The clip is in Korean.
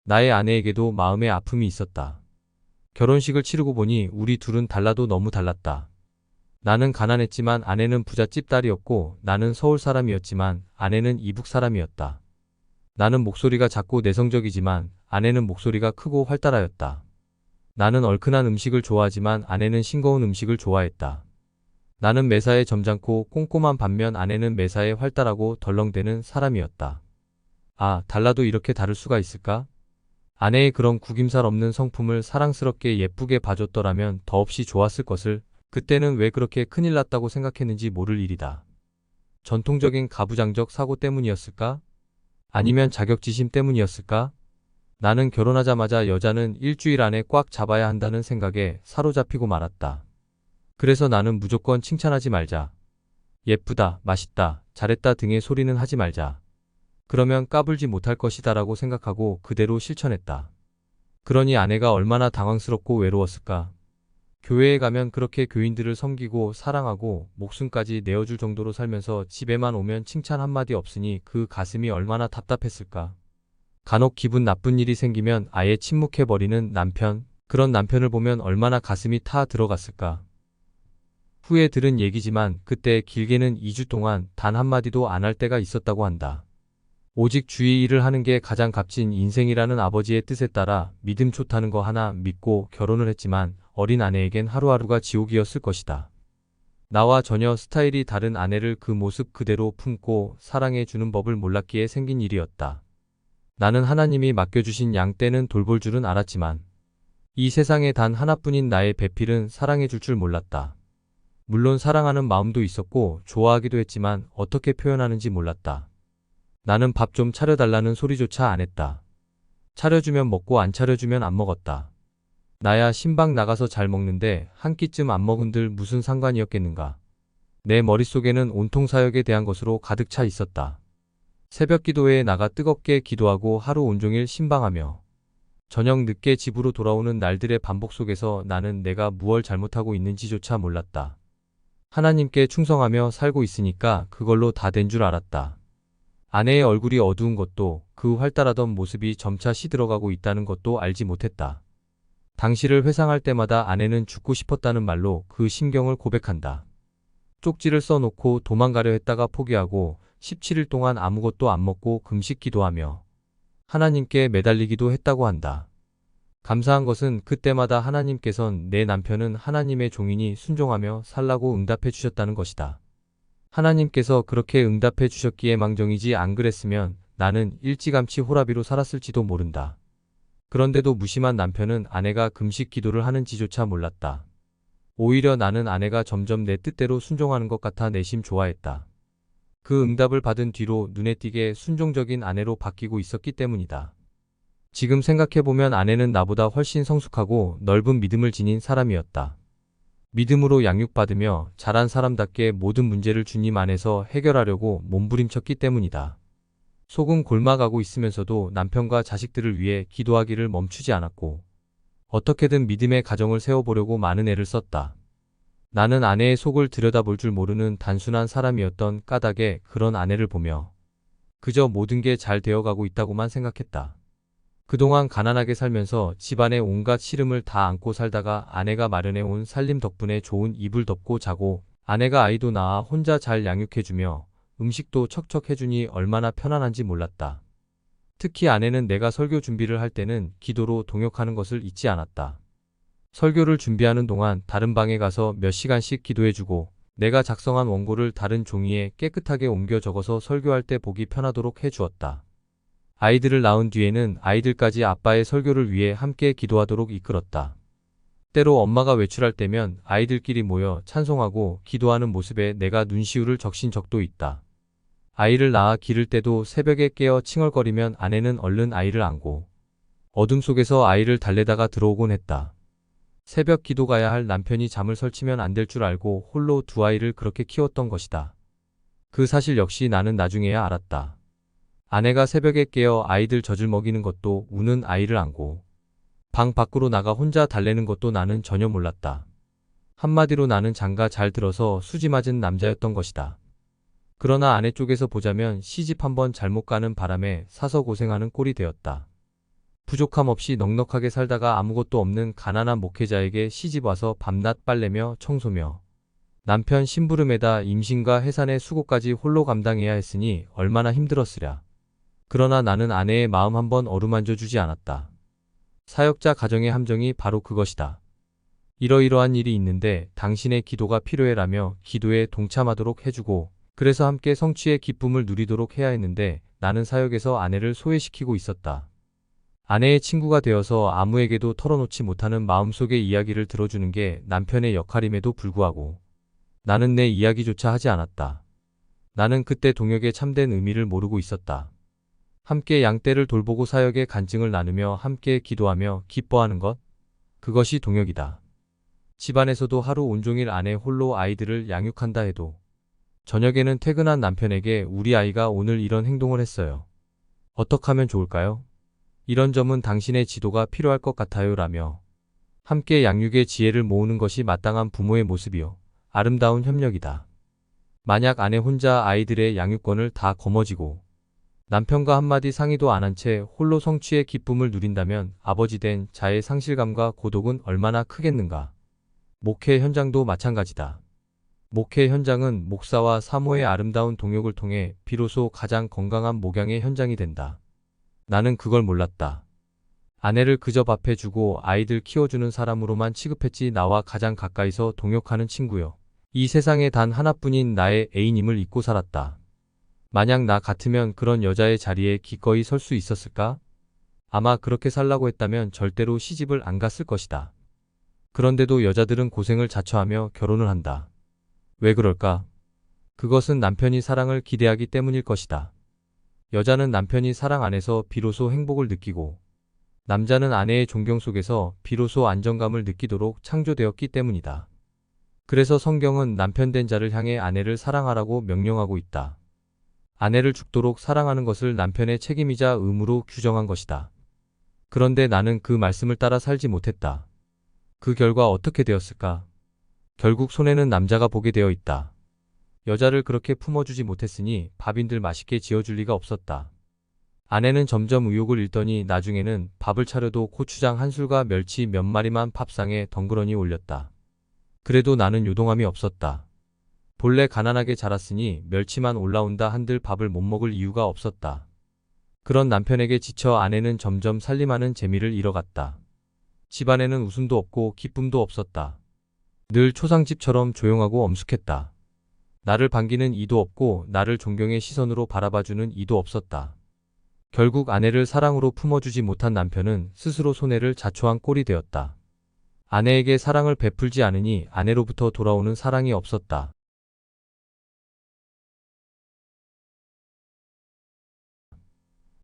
나의 아내에게도 마음의 아픔이 있었다. 결혼식을 치르고 보니 우리 둘은 달라도 너무 달랐다. 나는 가난했지만 아내는 부잣집 딸이었고 나는 서울 사람이었지만 아내는 이북 사람이었다. 나는 목소리가 작고 내성적이지만 아내는 목소리가 크고 활달하였다. 나는 얼큰한 음식을 좋아하지만 아내는 싱거운 음식을 좋아했다. 나는 매사에 점잖고 꼼꼼한 반면 아내는 매사에 활달하고 덜렁대는 사람이었다. 아, 달라도 이렇게 다를 수가 있을까? 아내의 그런 구김살 없는 성품을 사랑스럽게 예쁘게 봐줬더라면 더없이 좋았을 것을. 그때는 왜 그렇게 큰일 났다고 생각했는지 모를 일이다. 전통적인 가부장적 사고 때문이었을까? 아니면 자격지심 때문이었을까? 나는 결혼하자마자 여자는 일주일 안에 꽉 잡아야 한다는 생각에 사로잡히고 말았다. 그래서 나는 무조건 칭찬하지 말자. 예쁘다, 맛있다, 잘했다 등의 소리는 하지 말자. 그러면 까불지 못할 것이다라고 생각하고 그대로 실천했다. 그러니 아내가 얼마나 당황스럽고 외로웠을까? 교회에 가면 그렇게 교인들을 섬기고 사랑하고 목숨까지 내어줄 정도로 살면서 집에만 오면 칭찬 한마디 없으니 그 가슴이 얼마나 답답했을까? 간혹 기분 나쁜 일이 생기면 아예 침묵해버리는 남편, 그런 남편을 보면 얼마나 가슴이 타 들어갔을까? 후에 들은 얘기지만 그때 길게는 2주 동안 단 한마디도 안 할 때가 있었다고 한다. 오직 주의 일을 하는 게 가장 값진 인생이라는 아버지의 뜻에 따라 믿음 좋다는 거 하나 믿고 결혼을 했지만 어린 아내에겐 하루하루가 지옥이었을 것이다. 나와 전혀 스타일이 다른 아내를 그 모습 그대로 품고 사랑해주는 법을 몰랐기에 생긴 일이었다. 나는 하나님이 맡겨주신 양 떼는 돌볼 줄은 알았지만 이 세상에 단 하나뿐인 나의 배필은 사랑해줄 줄 몰랐다. 물론 사랑하는 마음도 있었고 좋아하기도 했지만 어떻게 표현하는지 몰랐다. 나는 밥 좀 차려달라는 소리조차 안 했다. 차려주면 먹고 안 차려주면 안 먹었다. 나야 신방 나가서 잘 먹는데 한 끼쯤 안 먹은들 무슨 상관이었겠는가. 내 머릿속에는 온통 사역에 대한 것으로 가득 차 있었다. 새벽 기도회에 나가 뜨겁게 기도하고 하루 온종일 신방하며 저녁 늦게 집으로 돌아오는 날들의 반복 속에서 나는 내가 무얼 잘못하고 있는지조차 몰랐다. 하나님께 충성하며 살고 있으니까 그걸로 다 된 줄 알았다. 아내의 얼굴이 어두운 것도 그 활달하던 모습이 점차 시들어가고 있다는 것도 알지 못했다. 당시를 회상할 때마다 아내는 죽고 싶었다는 말로 그 심경을 고백한다. 쪽지를 써놓고 도망가려 했다가 포기하고 17일 동안 아무것도 안 먹고 금식 기도하며 하나님께 매달리기도 했다고 한다. 감사한 것은 그때마다 하나님께선 내 남편은 하나님의 종이니 순종하며 살라고 응답해 주셨다는 것이다. 하나님께서 그렇게 응답해 주셨기에 망정이지 안 그랬으면 나는 일찌감치 호라비로 살았을지도 모른다. 그런데도 무심한 남편은 아내가 금식 기도를 하는지조차 몰랐다. 오히려 나는 아내가 점점 내 뜻대로 순종하는 것 같아 내심 좋아했다. 그 응답을 받은 뒤로 눈에 띄게 순종적인 아내로 바뀌고 있었기 때문이다. 지금 생각해보면 아내는 나보다 훨씬 성숙하고 넓은 믿음을 지닌 사람이었다. 믿음으로 양육받으며 자란 사람답게 모든 문제를 주님 안에서 해결하려고 몸부림쳤기 때문이다. 속은 골마가고 있으면서도 남편과 자식들을 위해 기도하기를 멈추지 않았고 어떻게든 믿음의 가정을 세워보려고 많은 애를 썼다. 나는 아내의 속을 들여다볼 줄 모르는 단순한 사람이었던 까닭에 그런 아내를 보며 그저 모든 게 잘 되어가고 있다고만 생각했다. 그동안 가난하게 살면서 집안의 온갖 시름을 다 안고 살다가 아내가 마련해온 살림 덕분에 좋은 이불 덮고 자고 아내가 아이도 낳아 혼자 잘 양육해주며 음식도 척척 해주니 얼마나 편안한지 몰랐다. 특히 아내는 내가 설교 준비를 할 때는 기도로 동역하는 것을 잊지 않았다. 설교를 준비하는 동안 다른 방에 가서 몇 시간씩 기도해주고 내가 작성한 원고를 다른 종이에 깨끗하게 옮겨 적어서 설교할 때 보기 편하도록 해주었다. 아이들을 낳은 뒤에는 아이들까지 아빠의 설교를 위해 함께 기도하도록 이끌었다. 때로 엄마가 외출할 때면 아이들끼리 모여 찬송하고 기도하는 모습에 내가 눈시울을 적신 적도 있다. 아이를 낳아 기를 때도 새벽에 깨어 칭얼거리면 아내는 얼른 아이를 안고 어둠 속에서 아이를 달래다가 들어오곤 했다. 새벽 기도 가야 할 남편이 잠을 설치면 안 될 줄 알고 홀로 두 아이를 그렇게 키웠던 것이다. 그 사실 역시 나는 나중에야 알았다. 아내가 새벽에 깨어 아이들 젖을 먹이는 것도 우는 아이를 안고 방 밖으로 나가 혼자 달래는 것도 나는 전혀 몰랐다. 한마디로 나는 장가 잘 들어서 수지 맞은 남자였던 것이다. 그러나 아내 쪽에서 보자면 시집 한번 잘못 가는 바람에 사서 고생하는 꼴이 되었다. 부족함 없이 넉넉하게 살다가 아무것도 없는 가난한 목회자에게 시집와서 밤낮 빨래며 청소며 남편 심부름에다 임신과 해산의 수고까지 홀로 감당해야 했으니 얼마나 힘들었으랴. 그러나 나는 아내의 마음 한번 어루만져 주지 않았다. 사역자 가정의 함정이 바로 그것이다. 이러이러한 일이 있는데 당신의 기도가 필요해라며 기도에 동참하도록 해주고 그래서 함께 성취의 기쁨을 누리도록 해야 했는데 나는 사역에서 아내를 소외시키고 있었다. 아내의 친구가 되어서 아무에게도 털어놓지 못하는 마음속의 이야기를 들어주는 게 남편의 역할임에도 불구하고 나는 내 이야기조차 하지 않았다. 나는 그때 동역의 참된 의미를 모르고 있었다. 함께 양떼를 돌보고 사역의 간증을 나누며 함께 기도하며 기뻐하는 것, 그것이 동역이다. 집안에서도 하루 온종일 아내 홀로 아이들을 양육한다 해도 저녁에는 퇴근한 남편에게 우리 아이가 오늘 이런 행동을 했어요. 어떻게 하면 좋을까요? 이런 점은 당신의 지도가 필요할 것 같아요 라며 함께 양육의 지혜를 모으는 것이 마땅한 부모의 모습이요. 아름다운 협력이다. 만약 아내 혼자 아이들의 양육권을 다 거머쥐고 남편과 한마디 상의도 안 한 채 홀로 성취의 기쁨을 누린다면 아버지 된 자의 상실감과 고독은 얼마나 크겠는가. 목회 현장도 마찬가지다. 목회 현장은 목사와 사모의 아름다운 동역을 통해 비로소 가장 건강한 목양의 현장이 된다. 나는 그걸 몰랐다. 아내를 그저 밥해주고 아이들 키워주는 사람으로만 취급했지 나와 가장 가까이서 동역하는 친구요. 이 세상에 단 하나뿐인 나의 애인임을 잊고 살았다. 만약 나 같으면 그런 여자의 자리에 기꺼이 설 수 있었을까? 아마 그렇게 살라고 했다면 절대로 시집을 안 갔을 것이다. 그런데도 여자들은 고생을 자처하며 결혼을 한다. 왜 그럴까? 그것은 남편이 사랑을 기대하기 때문일 것이다. 여자는 남편이 사랑 안에서 비로소 행복을 느끼고 남자는 아내의 존경 속에서 비로소 안정감을 느끼도록 창조되었기 때문이다. 그래서 성경은 남편 된 자를 향해 아내를 사랑하라고 명령하고 있다. 아내를 죽도록 사랑하는 것을 남편의 책임이자 의무로 규정한 것이다. 그런데 나는 그 말씀을 따라 살지 못했다. 그 결과 어떻게 되었을까? 결국 손해는 남자가 보게 되어 있다. 여자를 그렇게 품어주지 못했으니 밥인들 맛있게 지어줄 리가 없었다. 아내는 점점 의욕을 잃더니 나중에는 밥을 차려도 고추장 한 술과 멸치 몇 마리만 밥상에 덩그러니 올렸다. 그래도 나는 요동함이 없었다. 본래 가난하게 자랐으니 멸치만 올라온다 한들 밥을 못 먹을 이유가 없었다. 그런 남편에게 지쳐 아내는 점점 살림하는 재미를 잃어갔다. 집안에는 웃음도 없고 기쁨도 없었다. 늘 초상집처럼 조용하고 엄숙했다. 나를 반기는 이도 없고 나를 존경의 시선으로 바라봐주는 이도 없었다. 결국 아내를 사랑으로 품어주지 못한 남편은 스스로 손해를 자초한 꼴이 되었다. 아내에게 사랑을 베풀지 않으니 아내로부터 돌아오는 사랑이 없었다.